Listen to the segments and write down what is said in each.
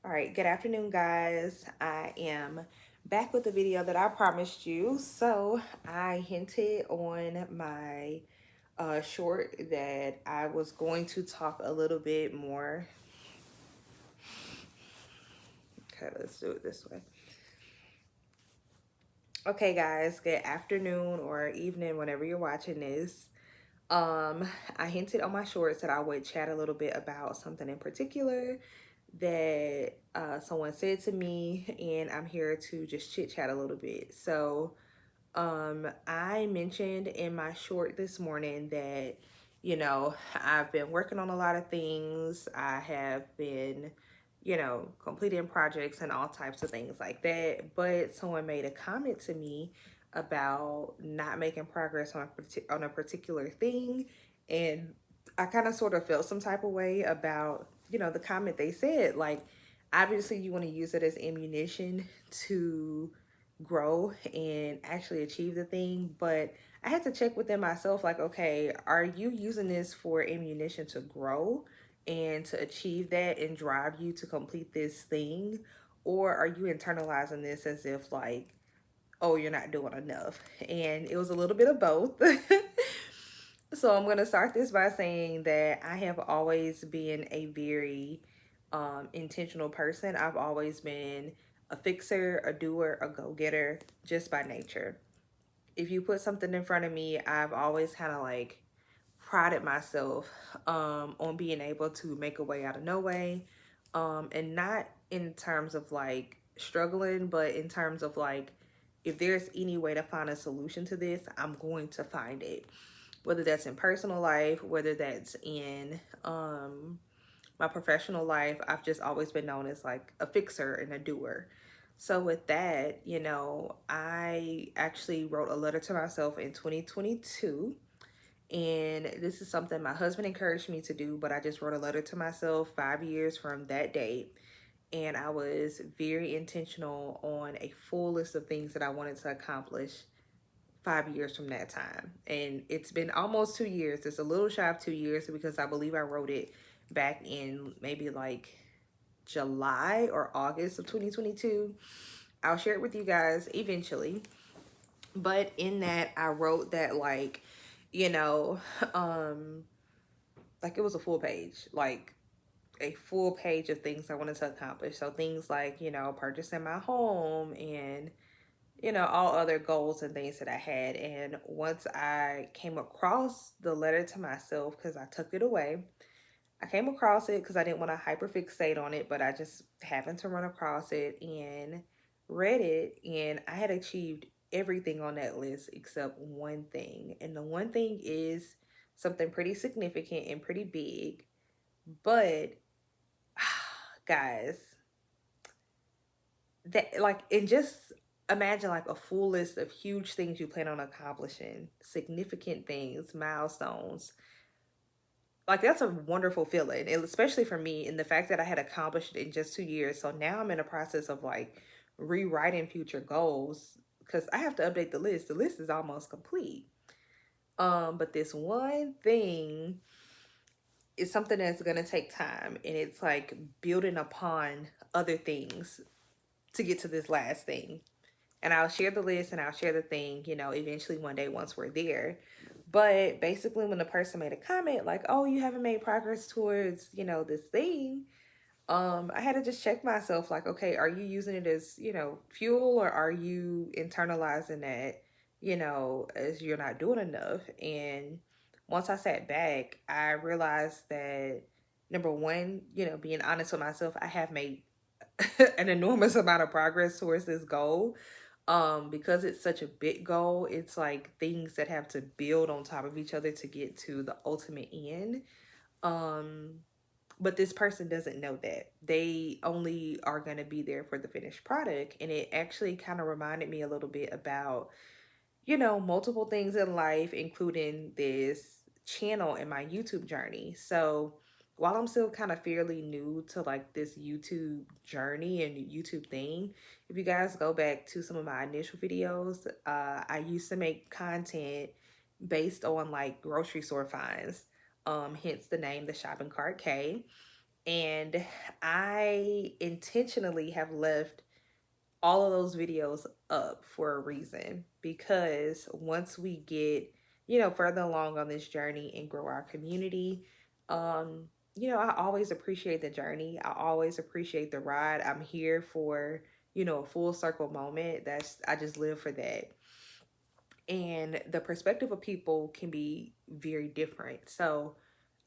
All right, good afternoon, guys. I am back with the video that I promised you. So I hinted on my short that I was going to talk a little bit more. Okay, let's do it this way. Okay, guys, good afternoon or evening, whenever you're watching this. I hinted on my shorts that I would chat a little bit about something in particular that someone said to me, and I'm here to just chit chat a little bit. So, I mentioned in my short this morning that, I've been working on a lot of things. I have been, completing projects and all types of things like that. But someone made a comment to me about not making progress on a particular thing. And I kind of sort of felt some type of way about, the comment they said. Like, obviously, you want to use it as ammunition to grow and actually achieve the thing, but I had to check within myself, like, okay, are you using this for ammunition to grow and to achieve that and drive you to complete this thing, or are you internalizing this as if, like, oh, you're not doing enough? And it was a little bit of both. So I'm going to start this by saying that I have always been a very intentional person. I've always been a fixer, a doer, a go-getter, just by nature. If you put something in front of me, I've always kind of like prided myself on being able to make a way out of no way. And not in terms of like struggling, but in terms of like, if there's any way to find a solution to this, I'm going to find it. Whether that's in personal life, whether that's in my professional life, I've just always been known as like a fixer and a doer. So with that, I actually wrote a letter to myself in 2022. And this is something my husband encouraged me to do, but I just wrote a letter to myself 5 years from that date. And I was very intentional on a full list of things that I wanted to accomplish 5 years from that time. And it's been almost 2 years. It's a little shy of 2 years because I believe I wrote it back in maybe like July or August of 2022. I'll share it with you guys eventually. But in that, I wrote that, like, you know, um, like it was a full page, like a full page of things I wanted to accomplish. So things like, purchasing my home and, all other goals and things that I had. And once I came across the letter to myself, because I took it away, I came across it because I didn't want to hyperfixate on it, but I just happened to run across it and read it. And I had achieved everything on that list except one thing. And the one thing is something pretty significant and pretty big. But, guys, that, like, and just imagine like a full list of huge things you plan on accomplishing, significant things, milestones. Like, that's a wonderful feeling, and especially for me, and the fact that I had accomplished it in just 2 years. So now I'm in a process of like rewriting future goals because I have to update the list. The list is almost complete. But this one thing is something that's gonna take time, and it's like building upon other things to get to this last thing. And I'll share the list and I'll share the thing, eventually one day once we're there. But basically, when the person made a comment like, "Oh, you haven't made progress towards, this thing," I had to just check myself, like, okay, are you using it as, fuel, or are you internalizing that, as you're not doing enough? And once I sat back, I realized that, number one, being honest with myself, I have made an enormous amount of progress towards this goal. Because it's such a big goal, it's like things that have to build on top of each other to get to the ultimate end. um but this person doesn't know that. They only are going to be there for the finished product. And it actually kind of reminded me a little bit about, multiple things in life, including this channel and my YouTube journey. So while I'm still kind of fairly new to like this YouTube journey and YouTube thing, if you guys go back to some of my initial videos, I used to make content based on like grocery store finds. Hence the name, the Shopping Cart K. And I intentionally have left all of those videos up for a reason, because once we get, further along on this journey and grow our community, I always appreciate the journey. I always appreciate the ride. I'm here for, a full circle moment. I just live for that. And the perspective of people can be very different. So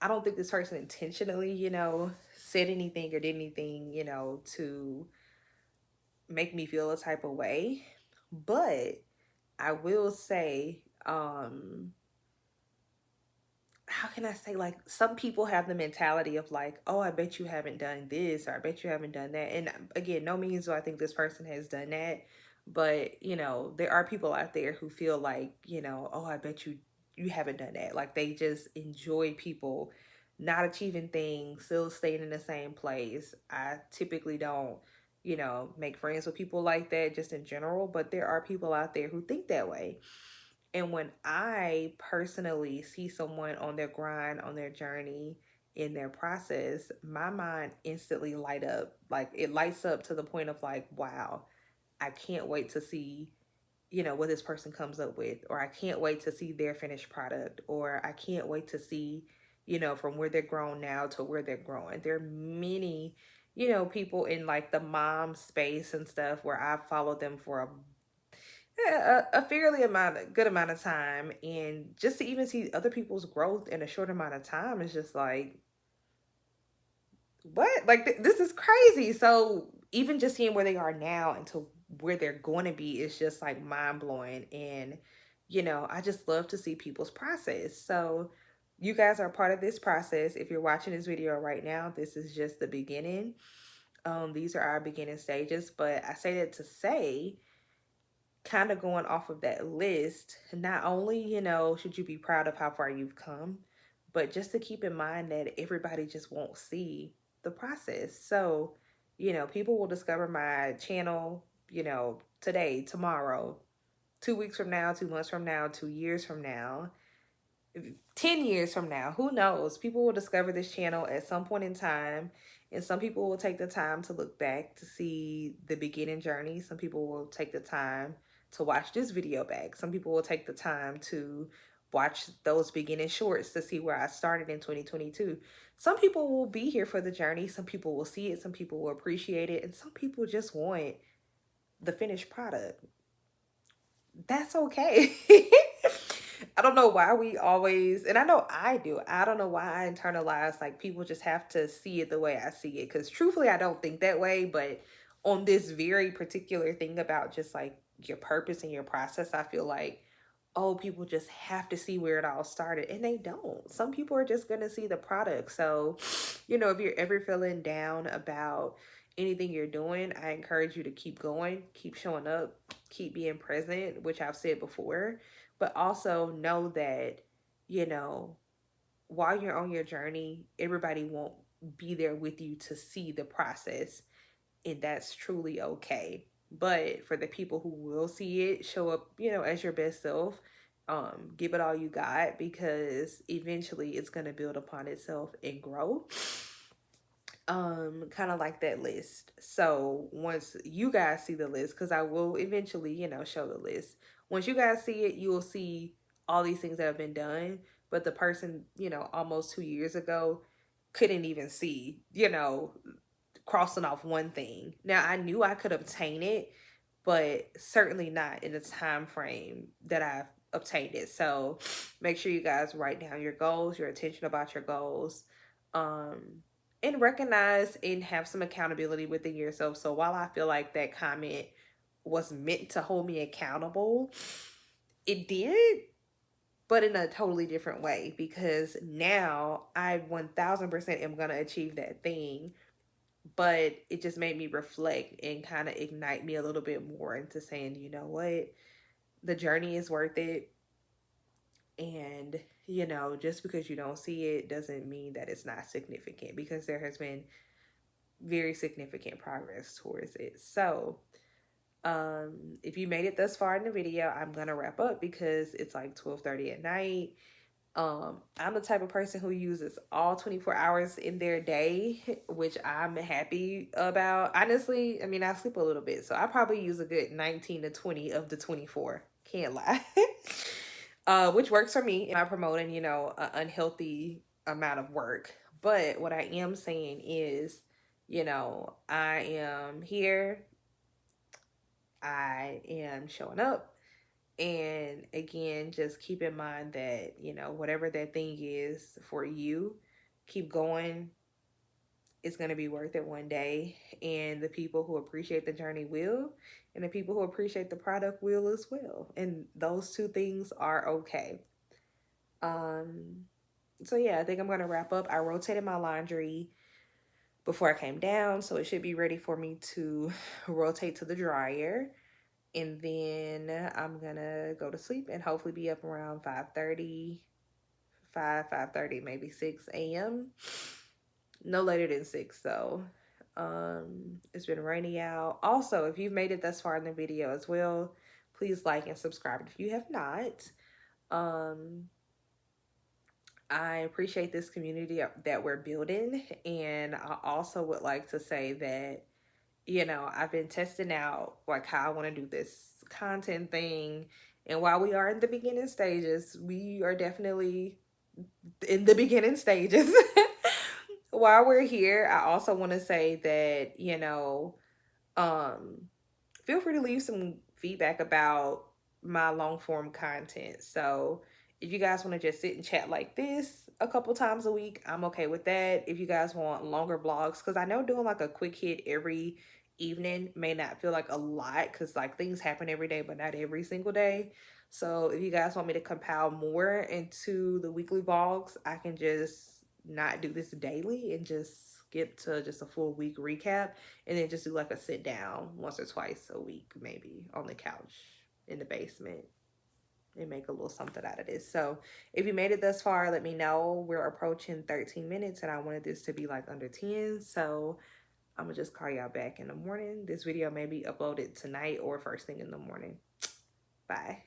I don't think this person intentionally, said anything or did anything, to make me feel a type of way. But I will say, how can I say, like, some people have the mentality of like, oh, I bet you haven't done this, or I bet you haven't done that. And again, no means do I think this person has done that. But, there are people out there who feel like, oh, I bet you haven't done that. Like, they just enjoy people not achieving things, still staying in the same place. I typically don't, make friends with people like that just in general, but there are people out there who think that way. And when I personally see someone on their grind, on their journey, in their process, my mind instantly light up. Like, it lights up to the point of like, wow, I can't wait to see, what this person comes up with, or I can't wait to see their finished product, or I can't wait to see, from where they're grown now to where they're growing. There are many, people in like the mom space and stuff where I've followed them for a fairly good amount of time, and just to even see other people's growth in a short amount of time is just like, what, like, this is crazy. So even just seeing where they are now and to where they're going to be is just like mind-blowing. And I just love to see people's process. So you guys are part of this process. If you're watching this video right now, this is just the beginning. These are our beginning stages, but I say that to say, kind of going off of that list, not only, should you be proud of how far you've come, but just to keep in mind that everybody just won't see the process. So, people will discover my channel, today, tomorrow, 2 weeks from now, 2 months from now, 2 years from now, 10 years from now, who knows? People will discover this channel at some point in time, and some people will take the time to look back to see the beginning journey. Some people will take the time to watch this video back. Some people will take the time to watch those beginning shorts to see where I started in 2022. Some people will be here for the journey. Some people will see it. Some people will appreciate it. And some people just want the finished product. That's okay. I don't know why we always, and I know I do, I don't know why I internalize like people just have to see it the way I see it. Because truthfully, I don't think that way. But on this very particular thing about just like your purpose and your process, I feel like, oh, people just have to see where it all started. And they don't. Some people are just going to see the product. So, if you're ever feeling down about anything you're doing, I encourage you to keep going, keep showing up, keep being present, which I've said before. But also know that, you know, while you're on your journey, everybody won't be there with you to see the process. And that's truly okay. But for the people who will see it, show up, as your best self. Give it all you got, because eventually it's going to build upon itself and grow. Kind of like that list. So once you guys see the list, because I will eventually, show the list. Once you guys see it, you will see all these things that have been done. But the person, almost 2 years ago couldn't even see, crossing off one thing. Now I knew I could obtain it, but certainly not in the time frame that I've obtained it. So make sure you guys write down your goals, your attention about your goals. And recognize and have some accountability within yourself. So while I feel like that comment was meant to hold me accountable, it did, but in a totally different way, because now I 1000% am going to achieve that thing. But it just made me reflect and kind of ignite me a little bit more into saying, you know what, the journey is worth it. And, just because you don't see it doesn't mean that it's not significant, because there has been very significant progress towards it. So, if you made it thus far in the video, I'm gonna wrap up because it's like 12:30 at night. I'm the type of person who uses all 24 hours in their day, which I'm happy about. Honestly, I mean, I sleep a little bit, so I probably use a good 19 to 20 of the 24. Can't lie. Which works for me. I'm not promoting, an unhealthy amount of work. But what I am saying is, I am here, I am showing up. And again, just keep in mind that, whatever that thing is for you, keep going. It's going to be worth it one day. And the people who appreciate the journey will, and the people who appreciate the product will as well. And those two things are okay. Um, so yeah, I think I'm going to wrap up. I rotated my laundry before I came down, so it should be ready for me to rotate to the dryer. And then I'm gonna go to sleep and hopefully be up around 5:30, 5:30, maybe 6 a.m. No later than 6. So it's been rainy out. Also, if you've made it thus far in the video as well, please like and subscribe if you have not. um I appreciate this community that we're building, and I also would like to say that I've been testing out like how I want to do this content thing. And while we are in the beginning stages, we are definitely in the beginning stages. While we're here, I also want to say that, um, feel free to leave some feedback about my long form content. So if you guys want to just sit and chat like this a couple times a week, I'm okay with that. If you guys want longer vlogs, because I know doing like a quick hit every evening may not feel like a lot, because like things happen every day, but not every single day. So if you guys want me to compile more into the weekly vlogs, I can just not do this daily and just skip to just a full week recap, and then just do like a sit down once or twice a week, maybe on the couch in the basement, and make a little something out of this. So if you made it thus far, let me know. We're approaching 13 minutes and I wanted this to be like under 10. So I'm gonna just call y'all back in the morning. This video may be uploaded tonight or first thing in the morning. Bye.